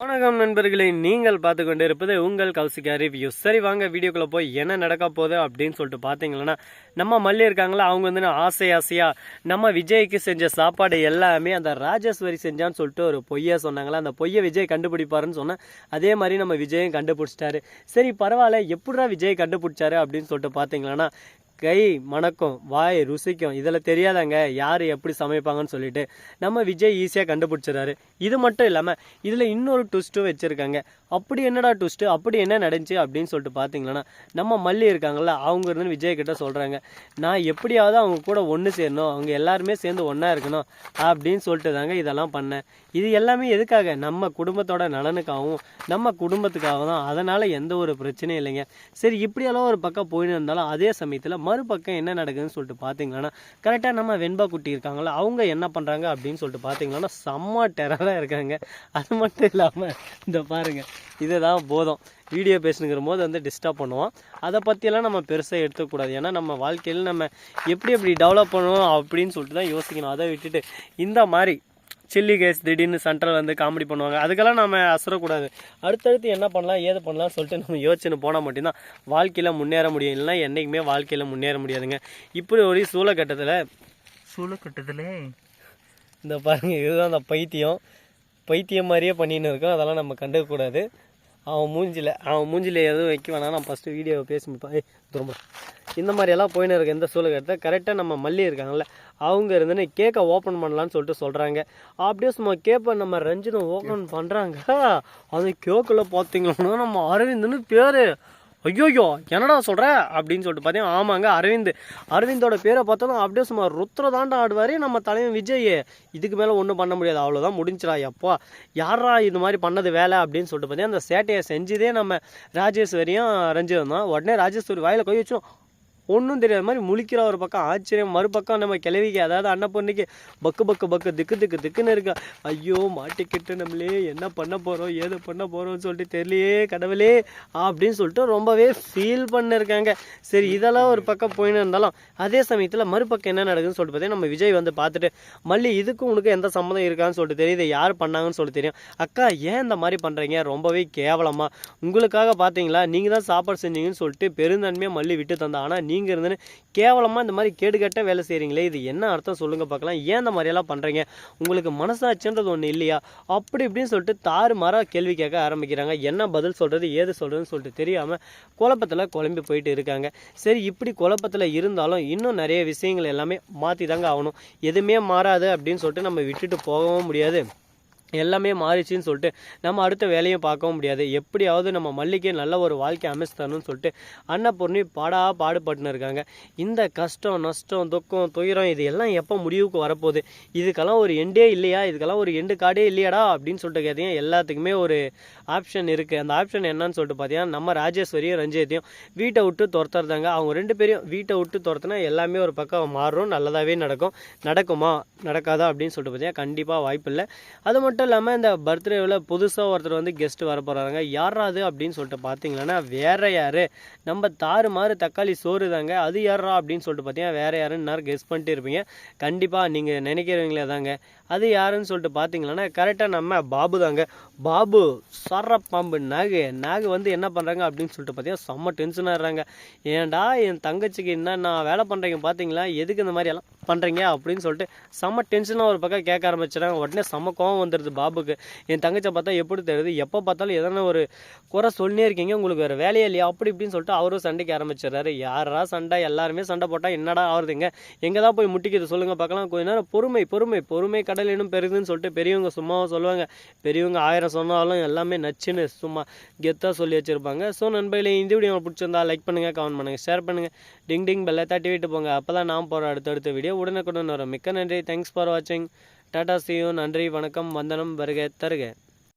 வணக்கம் நண்பர்களே, நீங்கள் பார்த்து கொண்டு இருப்பது உங்கள் கௌசிகா ரிவ்யூ. சரி வாங்க வீடியோக்குள்ளே போய் என்ன நடக்க போகுது அப்படின்னு சொல்லிட்டு பார்த்தீங்கன்னா, நம்ம மல்லி இருக்காங்களா, அவங்க வந்து ஆசையாக நம்ம விஜய்க்கு செஞ்ச சாப்பாடு எல்லாமே அந்த ராஜேஸ்வரி செஞ்சான்னு சொல்லிட்டு ஒரு பொய்யை சொன்னாங்களா, அந்த பொய்யை விஜய் கண்டுபிடிப்பாருன்னு சொன்னேன். அதே மாதிரி நம்ம விஜயும் கண்டுபிடிச்சிட்டாரு. சரி பரவாயில்ல, எப்படிடா விஜய் கண்டுபிடிச்சாரு அப்படின்னு சொல்லிட்டு பார்த்தீங்கன்னா, கை மணக்கும், வாய் ருசிக்கும், இதில் தெரியாதாங்க யார் எப்படி சமைப்பாங்கன்னு சொல்லிட்டு நம்ம விஜய் ஈஸியாக கண்டுபிடிச்சிடறாரு. இது மட்டும் இல்லாமல் இதில் இன்னொரு ட்விஸ்ட்டும் வச்சுருக்காங்க. அப்படி என்னடா ட்விஸ்ட்டு, அப்படி என்ன நடந்துச்சு அப்படின்னு சொல்லிட்டு பார்த்தீங்கன்னா, நம்ம மல்லி இருக்காங்கள்ல, அவங்க இருந்து விஜய் கிட்ட சொல்கிறாங்க, நான் எப்படியாவது அவங்க கூட ஒன்று சேரணும், அவங்க எல்லாருமே சேர்ந்து ஒன்றா இருக்கணும் அப்படின்னு சொல்லிட்டு தாங்க இதெல்லாம் பண்ணேன். இது எல்லாமே எதுக்காக, நம்ம குடும்பத்தோட நலனுக்காகவும் நம்ம குடும்பத்துக்காக தான். அதனால் எந்த ஒரு பிரச்சனையும் இல்லைங்க. சரி இப்படியெல்லாம் ஒரு பக்கம் போயின்னு இருந்தாலும் அதே சமயத்தில் மறுபக்கம் என்ன நடக்குதுன்னு சொல்லிட்டு பார்த்தீங்கன்னா, கரெக்டாக நம்ம வெண்பா குட்டி இருக்காங்களா, அவங்க என்ன பண்ணுறாங்க அப்படின்னு சொல்லிட்டு பார்த்தீங்கன்னா, செம்ம டெரராக இருக்காங்க. அது மட்டும் இல்லாமல் இந்த பாருங்கள், இதுதான் போதும் வீடியோ பேசுனுங்கிற போது வந்து டிஸ்டர்ப் பண்ணுவோம். அதை பற்றியெல்லாம் நம்ம பெருசாக எடுத்துக்கூடாது. ஏன்னா நம்ம வாழ்க்கையில் நம்ம எப்படி டெவலப் பண்ணுவோம் அப்படின்னு சொல்லிட்டு தான் யோசிக்கணும். அதை விட்டுட்டு இந்த மாதிரி சில்லி கேஸ் திடீர்னு சென்ட்ரல் வந்து காமெடி பண்ணுவாங்க, அதுக்கெல்லாம் நம்ம அசரக்கூடாது. அடுத்தடுத்து என்ன பண்ணலாம் ஏது பண்ணலாம் சொல்லிட்டு நம்ம யோசிச்சுன்னு போனால் மட்டும்தான் வாழ்க்கையில் முன்னேற முடியும். இல்லைன்னா என்றைக்குமே வாழ்க்கையில் முன்னேற முடியாதுங்க. இப்படி ஒரு சூழக்கட்டத்தில் இந்த பாருங்கள், இதுதான் அந்த பைத்தியம் மாதிரியே பண்ணின்னு இருக்கோம். அதெல்லாம் நம்ம கண்டுக்கக்கூடாது. அவன் மூஞ்சில் எதுவும் வைக்க வேணாம். நான் ஃபஸ்ட்டு வீடியோவை பேசிப்பேன். ரொம்ப இந்த மாதிரியெல்லாம் போயின்னு இருக்க எந்த சூழக்கட்டத்தை கரெக்டாக நம்ம மல்லி இருக்காங்கல்ல, அவங்க இருந்துன்னு கேக்கை ஓப்பன் பண்ணலான்னு சொல்லிட்டு சொல்கிறாங்க. அப்படியே சும்மா கேப்பை நம்ம ரஞ்சினை ஓப்பன் பண்ணுறாங்க. அது கேக்கில் பார்த்தீங்கன்னா நம்ம அரவிந்த்னு பேர். ஐயோயோ என்னடா சொல்கிற அப்படின்னு சொல்லிட்டு பார்த்தீங்கன்னா, ஆமாங்க அரவிந்தோட பேரை பார்த்தாலும் அப்படியே சும்மா ருத்ரதாண்டா ஆடுவார் நம்ம தலைவன் விஜய். இதுக்கு மேலே ஒன்றும் பண்ண முடியாது, அவ்வளோதான் முடிஞ்சிடா. எப்போ யாரா இது மாதிரி பண்ணது வேலை அப்படின்னு சொல்லிட்டு பார்த்தீங்கன்னா, அந்த சேட்டையை செஞ்சதே நம்ம ராஜேஸ்வரியும் ரஞ்சிதம் தான். உடனே ராஜேஸ்வரி வாயில் கை வச்சோம், ஒன்றும் தெரியாத மாதிரி முழிக்கிற ஒரு பக்கம் ஆச்சரியம், மறுபக்கம் நம்ம கிளவிக்கு அதாவது அன்னப்பொண்ணுக்கு பக்கு திக்குன்னு இருக்கா. ஐயோ மாட்டிக்கிட்டு நம்மளே என்ன பண்ண போகிறோம் ஏது பண்ண போகிறோம்னு சொல்லிட்டு தெரியலையே கடவுளே அப்படின்னு சொல்லிட்டு ரொம்பவே ஃபீல் பண்ணிருக்காங்க. சரி இதெல்லாம் ஒரு பக்கம் போயின்னு இருந்தாலும் அதே சமயத்தில் மறுபக்கம் என்ன நடக்குதுன்னு சொல்லிட்டு பார்த்தீங்கன்னா, நம்ம விஜய் வந்து பார்த்துட்டு, மல்லி இதுக்கும் உனக்கு எந்த சம்மந்தம் இருக்கான்னு சொல்லிட்டு தெரியுது, யார் பண்ணாங்கன்னு சொல்லிட்டு தெரியும். அக்கா ஏன் இந்த மாதிரி பண்ணுறீங்க, ரொம்பவே கேவலமாக உங்களுக்காக பார்த்தீங்களா, நீங்கள் தான் சாப்பாடு செஞ்சீங்கன்னு சொல்லிட்டு பெருந்தன்மையாக மல்லி விட்டு தந்தா. ஆனால் நீங்கள் இருந்துன்னு கேவலமாக இந்த மாதிரி கேடுகட்ட வேலை செய்கிறீங்களே, இது என்ன அர்த்தம் சொல்லுங்கள் பார்க்கலாம். ஏன் இந்த மாதிரியெல்லாம் பண்ணுறீங்க, உங்களுக்கு மனசாட்சின்றது ஒன்று இல்லையா அப்படி இப்படின்னு சொல்லிட்டு தாறுமாறாக கேள்வி கேட்க ஆரம்பிக்கிறாங்க. என்ன பதில் சொல்கிறது ஏது சொல்கிறதுன்னு சொல்லிட்டு தெரியாமல் குழப்பத்தில் குழம்பி போயிட்டு இருக்காங்க. சரி இப்படி குழப்பத்தில் இருந்தாலும் இன்னும் நிறைய விஷயங்கள் எல்லாமே மாற்றி தாங்க ஆகணும். எதுவுமே மாறாது அப்படின்னு சொல்லிட்டு நம்ம விட்டுட்டு போகவும் முடியாது. எல்லாமே மாறிச்சின்னு சொல்லிட்டு நம்ம அடுத்த வேலையும் பார்க்கவும் முடியாது. எப்படியாவது நம்ம மல்லிக்கே நல்ல ஒரு வாழ்க்கை அமைச்சு தரணும்னு சொல்லிட்டு அன்னபூர்ணி பாடுபட்டுன்னு இருக்காங்க. இந்த கஷ்டம் நஷ்டம் துக்கம் துயரம் இது எல்லாம் எப்போ முடிவுக்கு வரப்போகுது, இதுக்கெல்லாம் ஒரு எண்டே இல்லையா, இதுக்கெல்லாம் ஒரு எண்டு கார்டே இல்லையாடா அப்படின்னு சொல்லிட்டு கேட்டீங்கன்னா, எல்லாத்துக்குமே ஒரு ஆப்ஷன் இருக்குது. அந்த ஆப்ஷன் என்னன்னு சொல்லிட்டு பார்த்தீங்கன்னா, நம்ம ராஜேஸ்வரியும் ரஞ்சித்தையும் வீட்டை விட்டு துரத்துறதாங்க. அவங்க ரெண்டு பேரையும் வீட்டை விட்டு துரத்துனா எல்லாமே ஒரு பக்கம் மாறும், நல்லதாகவே நடக்குமா நடக்காதா அப்படின்னு சொல்லிட்டு பார்த்தீங்கன்னா கண்டிப்பாக வாய்ப்பு இல்லை. அது மட்டும் இல்லாமல் இந்த பர்த்டேவில் புதுசாக ஒருத்தர் வந்து கெஸ்ட் வர போகிறாங்க. யாராது அப்படின்னு சொல்லிட்டு பார்த்தீங்கன்னா, வேற யார், நம்ம தாறுமாறு தக்காளி சோறு தாங்க. அது யாரா அப்படின்னு சொல்லிட்டு பார்த்தீங்கன்னா வேற யாருன்னு நேரம் கெஸ் பண்ணிட்டு இருப்பீங்க. கண்டிப்பாக நீங்கள் நினைக்கிறவங்களே தாங்க. அது யாருன்னு சொல்லிட்டு பார்த்தீங்கன்னா கரெக்டாக நம்ம பாபு தாங்க. பாபு சரப்பாம்பு நாகு வந்து என்ன பண்ணுறாங்க அப்படின்னு சொல்லிட்டு பார்த்தீங்கன்னா செம்ம டென்ஷனாக இருறாங்க. ஏன்டா என் தங்கச்சிக்கு என்ன வேலை பண்ணுறீங்க பார்த்தீங்களா, எதுக்கு இந்த மாதிரி எல்லாம் பண்ணுறீங்க அப்படின்னு சொல்லிட்டு செம்ம டென்ஷனாக ஒரு பக்கம் கேட்க ஆரம்பிச்சிடறாங்க. உடனே செம்ம கோவம் வந்துடுது பாபுக்கு. என் தங்கச்சை பார்த்தா எப்படி தெரியுது, எப்போ பார்த்தாலும் எதனா ஒரு குறை சொல்லினே இருக்கீங்க, உங்களுக்கு வேறு வேலையே இல்லையா அப்படி இப்படின்னு சொல்லிட்டு அவரும் சண்டைக்கு ஆரம்பிச்சிடறாரு. யாரா சண்டை, எல்லாருமே சண்டை போட்டால் என்னடா ஆகுதுங்க, எங்கே தான் போய் முட்டிக்கிது சொல்லுங்கள் பார்க்கலாம். கொஞ்ச நேரம் பொறுமை கடல் இன்னும் பெருதுன்னு சொல்லிட்டு பெரியவங்க சும்மாவும் சொல்லுவாங்க. பெரியவங்க 1000 சொன்னாலும் எல்லாமே நச்சுன்னு சும்மா கெத்தாக சொல்லி வச்சுருப்பாங்க. ஸோ நண்பர்களே, இந்த வீடியோ பிடிச்சிருந்தா லைக் பண்ணுங்கள், கமெண்ட் பண்ணுங்கள், ஷேர் பண்ணுங்கள், டிங் பெல்லை தட்டி விட்டு போங்க. அப்போ தான் நான் போகிற அடுத்தடுத்த வீடியோ உடனுக்குடன் வரும். மிக்க நன்றி. தேங்க்ஸ் ஃபார் வாட்சிங். Tata, see you. நன்றி, வணக்கம், வந்தனம், வருக தருக.